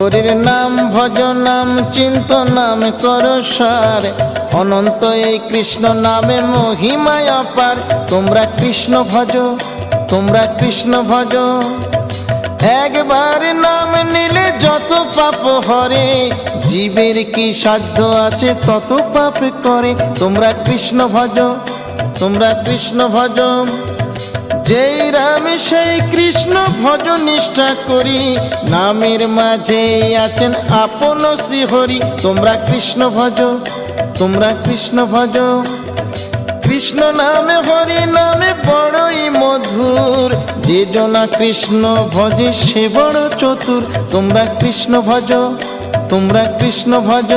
হরির নাম ভজ, নাম চিন্ত, নাম কর সার। অনন্ত এই কৃষ্ণ নামে মহিমায় অপার। তোমরা কৃষ্ণ ভজ, তোমরা কৃষ্ণ ভজ। একবার নাম নিলে যত পাপ হরে, জীবের কি সাধ্য আছে তত পাপ করে। তোমরা কৃষ্ণ ভজ, তোমরা কৃষ্ণ ভজ। যেই রাম সেই কৃষ্ণ ভজ নিষ্ঠা করি, নামের মাঝে আছেন আপন শ্রীহরি। তোমরা কৃষ্ণ ভজ, তোমরা কৃষ্ণ ভজ। কৃষ্ণ নামে হরি নামে বড়ই মধুর, যে জনা কৃষ্ণ ভজে সে বড় চতুর। তোমরা কৃষ্ণ ভজ, তোমরা কৃষ্ণ ভজ।